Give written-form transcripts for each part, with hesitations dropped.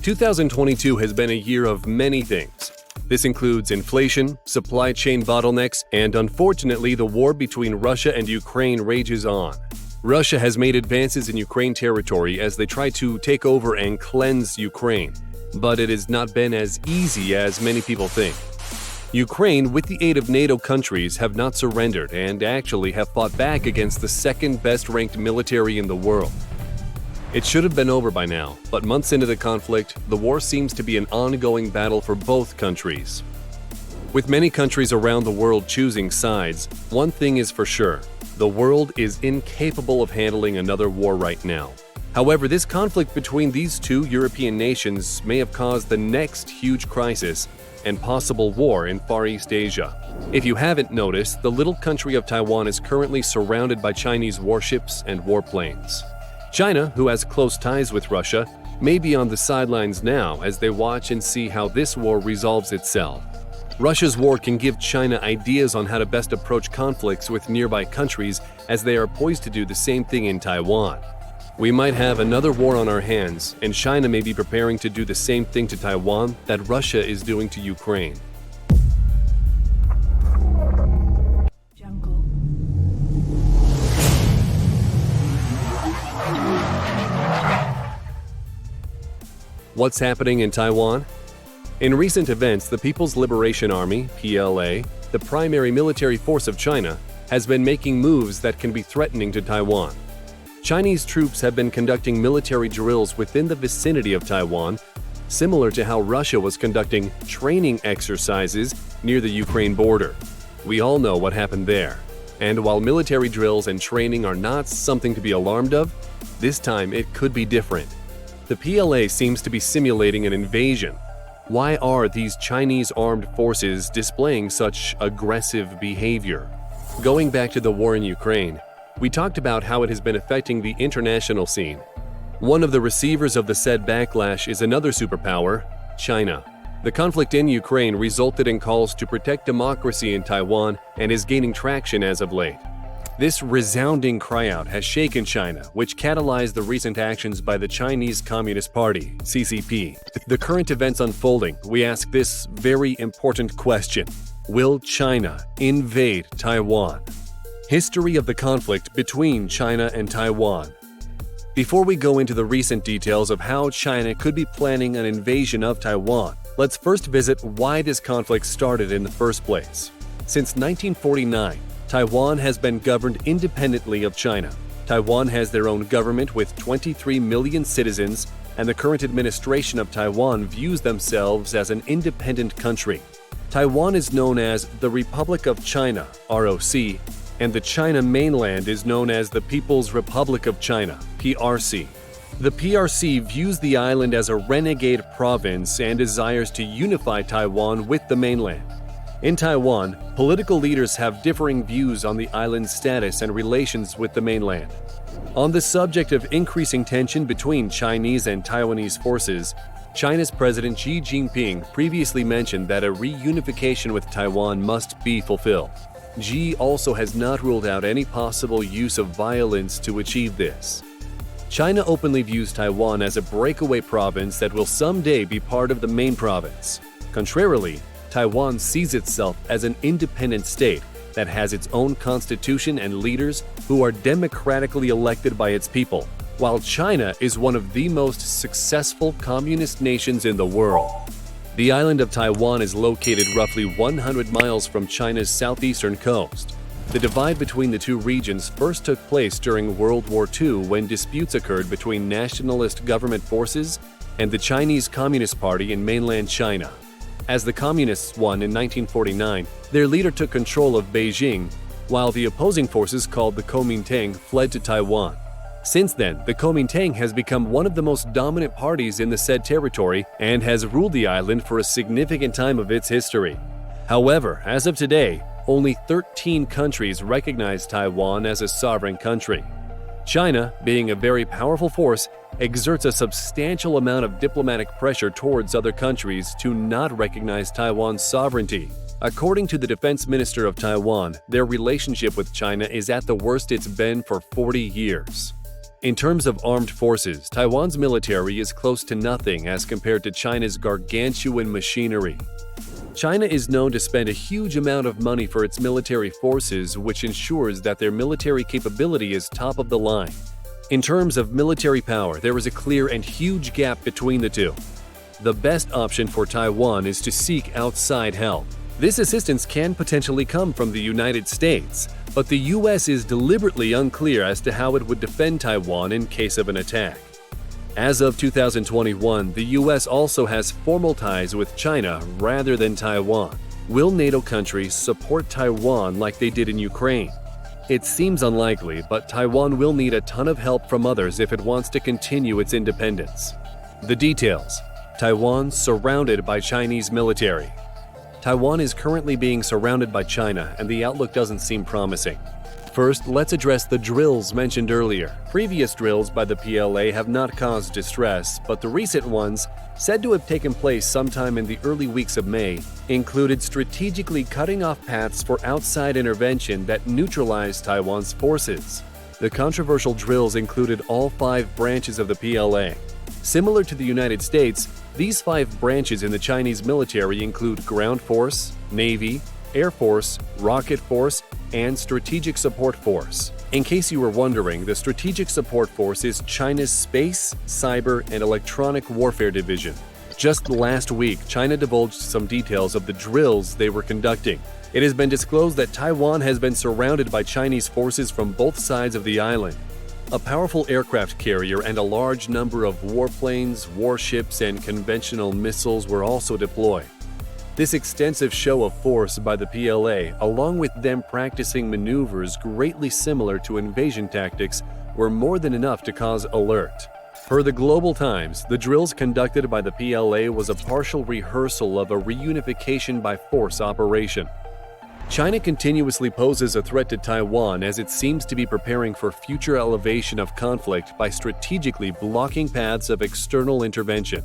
2022 has been a year of many things. This includes inflation, supply chain bottlenecks, and unfortunately, the war between Russia and Ukraine rages on. Russia has made advances in Ukraine territory as they try to take over and cleanse Ukraine, but it has not been as easy as many people think. Ukraine, with the aid of NATO countries, have not surrendered and actually have fought back against the second best-ranked military in the world. It should have been over by now, but months into the conflict, the war seems to be an ongoing battle for both countries. With many countries around the world choosing sides, one thing is for sure: the world is incapable of handling another war right now. However, this conflict between these two European nations may have caused the next huge crisis and possible war in Far East Asia. If you haven't noticed, the little country of Taiwan is currently surrounded by Chinese warships and warplanes. China, who has close ties with Russia, may be on the sidelines now as they watch and see how this war resolves itself. Russia's war can give China ideas on how to best approach conflicts with nearby countries, as they are poised to do the same thing in Taiwan. We might have another war on our hands, and China may be preparing to do the same thing to Taiwan that Russia is doing to Ukraine. What's happening in Taiwan? In recent events, the People's Liberation Army, PLA, the primary military force of China, has been making moves that can be threatening to Taiwan. Chinese troops have been conducting military drills within the vicinity of Taiwan, similar to how Russia was conducting training exercises near the Ukraine border. We all know what happened there. And while military drills and training are not something to be alarmed of, this time it could be different. The PLA seems to be simulating an invasion. Why are these Chinese armed forces displaying such aggressive behavior? Going back to the war in Ukraine, we talked about how it has been affecting the international scene. One of the receivers of the said backlash is another superpower, China. The conflict in Ukraine resulted in calls to protect democracy in Taiwan and is gaining traction as of late. This resounding cry-out has shaken China, which catalyzed the recent actions by the Chinese Communist Party, CCP. The current events unfolding, we ask this very important question: will China invade Taiwan? History of the conflict between China and Taiwan. Before we go into the recent details of how China could be planning an invasion of Taiwan, let's first visit why this conflict started in the first place. Since 1949, Taiwan has been governed independently of China. Taiwan has their own government with 23 million citizens, and the current administration of Taiwan views themselves as an independent country. Taiwan is known as the Republic of China, ROC, and the China mainland is known as the People's Republic of China, PRC. The PRC views the island as a renegade province and desires to unify Taiwan with the mainland. In Taiwan, political leaders have differing views on the island's status and relations with the mainland. On the subject of increasing tension between Chinese and Taiwanese forces, China's President Xi Jinping previously mentioned that a reunification with Taiwan must be fulfilled. Xi also has not ruled out any possible use of violence to achieve this. China openly views Taiwan as a breakaway province that will someday be part of the main province. Contrarily, Taiwan sees itself as an independent state that has its own constitution and leaders who are democratically elected by its people, while China is one of the most successful communist nations in the world. The island of Taiwan is located roughly 100 miles from China's southeastern coast. The divide between the two regions first took place during World War II when disputes occurred between nationalist government forces and the Chinese Communist Party in mainland China. As the Communists won in 1949, their leader took control of Beijing, while the opposing forces called the Kuomintang fled to Taiwan. Since then, the Kuomintang has become one of the most dominant parties in the said territory and has ruled the island for a significant time of its history. However, as of today, only 13 countries recognize Taiwan as a sovereign country. China, being a very powerful force, exerts a substantial amount of diplomatic pressure towards other countries to not recognize Taiwan's sovereignty. According to the defense minister of Taiwan, their relationship with China is at the worst it's been for 40 years. In terms of armed forces, Taiwan's military is close to nothing as compared to China's gargantuan machinery. China is known to spend a huge amount of money for its military forces, which ensures that their military capability is top of the line. In terms of military power, there is a clear and huge gap between the two. The best option for Taiwan is to seek outside help. This assistance can potentially come from the United States, but the US is deliberately unclear as to how it would defend Taiwan in case of an attack. As of 2021, the US also has formal ties with China rather than Taiwan. Will NATO countries support Taiwan like they did in Ukraine? It seems unlikely, but Taiwan will need a ton of help from others if it wants to continue its independence. The details: Taiwan surrounded by Chinese military. Taiwan is currently being surrounded by China, and the outlook doesn't seem promising. First, let's address the drills mentioned earlier. Previous drills by the PLA have not caused distress, but the recent ones, said to have taken place sometime in the early weeks of May, included strategically cutting off paths for outside intervention that neutralized Taiwan's forces. The controversial drills included all 5 branches of the PLA. Similar to the United States, these 5 branches in the Chinese military include Ground Force, Navy, Air Force, Rocket Force, and Strategic Support Force. In case you were wondering, the Strategic Support Force is China's Space, Cyber, and Electronic Warfare Division. Just last week, China divulged some details of the drills they were conducting. It has been disclosed that Taiwan has been surrounded by Chinese forces from both sides of the island. A powerful aircraft carrier and a large number of warplanes, warships, and conventional missiles were also deployed. This extensive show of force by the PLA, along with them practicing maneuvers greatly similar to invasion tactics, were more than enough to cause alert. Per the Global Times, the drills conducted by the PLA was a partial rehearsal of a reunification by force operation. China continuously poses a threat to Taiwan as it seems to be preparing for future elevation of conflict by strategically blocking paths of external intervention.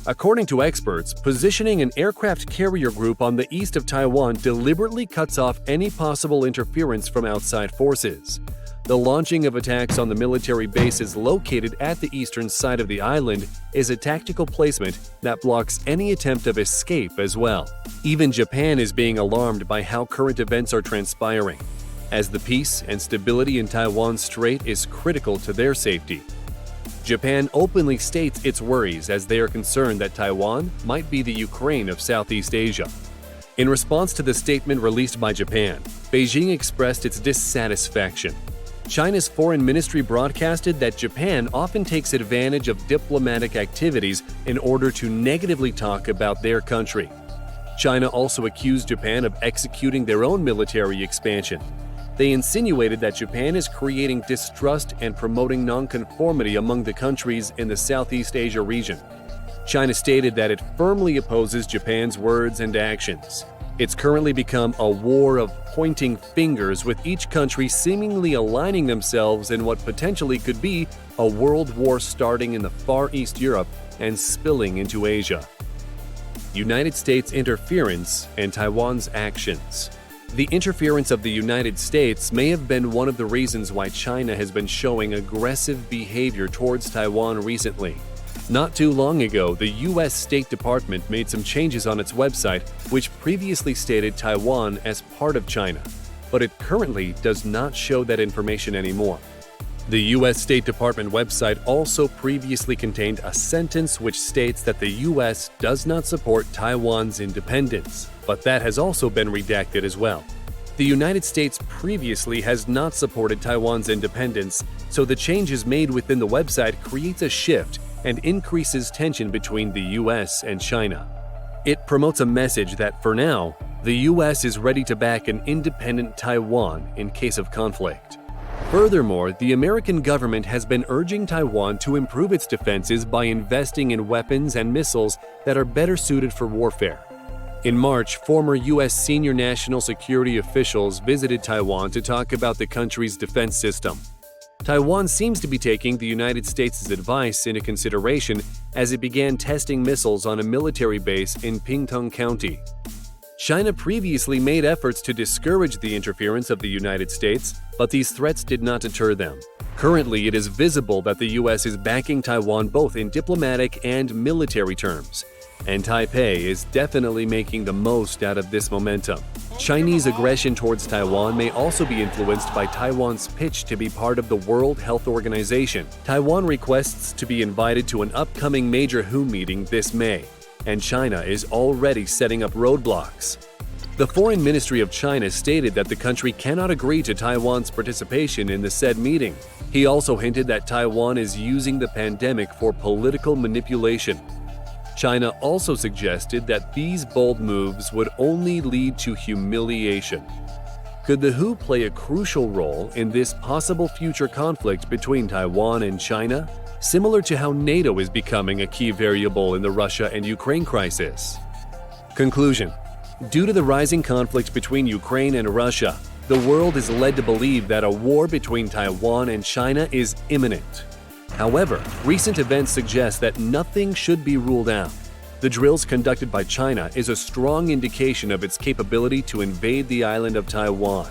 According to experts, positioning an aircraft carrier group on the east of Taiwan deliberately cuts off any possible interference from outside forces. The launching of attacks on the military bases located at the eastern side of the island is a tactical placement that blocks any attempt of escape as well. Even Japan is being alarmed by how current events are transpiring, as the peace and stability in Taiwan Strait is critical to their safety. Japan openly states its worries as they are concerned that Taiwan might be the Ukraine of Southeast Asia. In response to the statement released by Japan, Beijing expressed its dissatisfaction. China's foreign ministry broadcasted that Japan often takes advantage of diplomatic activities in order to negatively talk about their country. China also accused Japan of executing their own military expansion. They insinuated that Japan is creating distrust and promoting nonconformity among the countries in the Southeast Asia region. China stated that it firmly opposes Japan's words and actions. It's currently become a war of pointing fingers, with each country seemingly aligning themselves in what potentially could be a world war starting in the Far East Europe and spilling into Asia. United States interference and Taiwan's actions. The interference of the United States may have been one of the reasons why China has been showing aggressive behavior towards Taiwan recently. Not too long ago, the U.S. State Department made some changes on its website which previously stated Taiwan as part of China, but it currently does not show that information anymore. The U.S. State Department website also previously contained a sentence which states that the U.S. does not support Taiwan's independence, but that has also been redacted as well. The United States previously has not supported Taiwan's independence, so the changes made within the website creates a shift and increases tension between the U.S. and China. It promotes a message that, for now, the U.S. is ready to back an independent Taiwan in case of conflict. Furthermore, the American government has been urging Taiwan to improve its defenses by investing in weapons and missiles that are better suited for warfare. In March, former U.S. senior national security officials visited Taiwan to talk about the country's defense system. Taiwan seems to be taking the United States' advice into consideration as it began testing missiles on a military base in Pingtung County. China previously made efforts to discourage the interference of the United States, but these threats did not deter them. Currently, it is visible that the US is backing Taiwan both in diplomatic and military terms, and Taipei is definitely making the most out of this momentum. Chinese aggression towards Taiwan may also be influenced by Taiwan's pitch to be part of the World Health Organization. Taiwan requests to be invited to an upcoming major WHO meeting this May, and China is already setting up roadblocks. The Foreign Ministry of China stated that the country cannot agree to Taiwan's participation in the said meeting. He also hinted that Taiwan is using the pandemic for political manipulation. China also suggested that these bold moves would only lead to humiliation. Could the WHO play a crucial role in this possible future conflict between Taiwan and China, similar to how NATO is becoming a key variable in the Russia and Ukraine crisis? Conclusion: due to the rising conflict between Ukraine and Russia, the world is led to believe that a war between Taiwan and China is imminent. However, recent events suggest that nothing should be ruled out. The drills conducted by China is a strong indication of its capability to invade the island of Taiwan.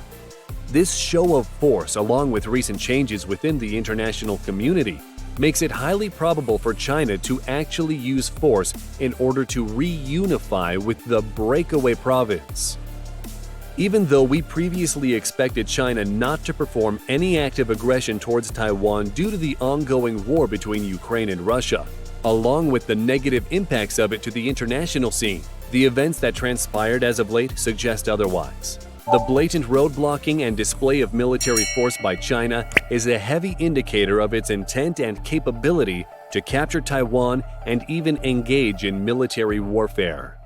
This show of force, along with recent changes within the international community, makes it highly probable for China to actually use force in order to reunify with the breakaway province. Even though we previously expected China not to perform any active aggression towards Taiwan due to the ongoing war between Ukraine and Russia, along with the negative impacts of it to the international scene, the events that transpired as of late suggest otherwise. The blatant roadblocking and display of military force by China is a heavy indicator of its intent and capability to capture Taiwan and even engage in military warfare.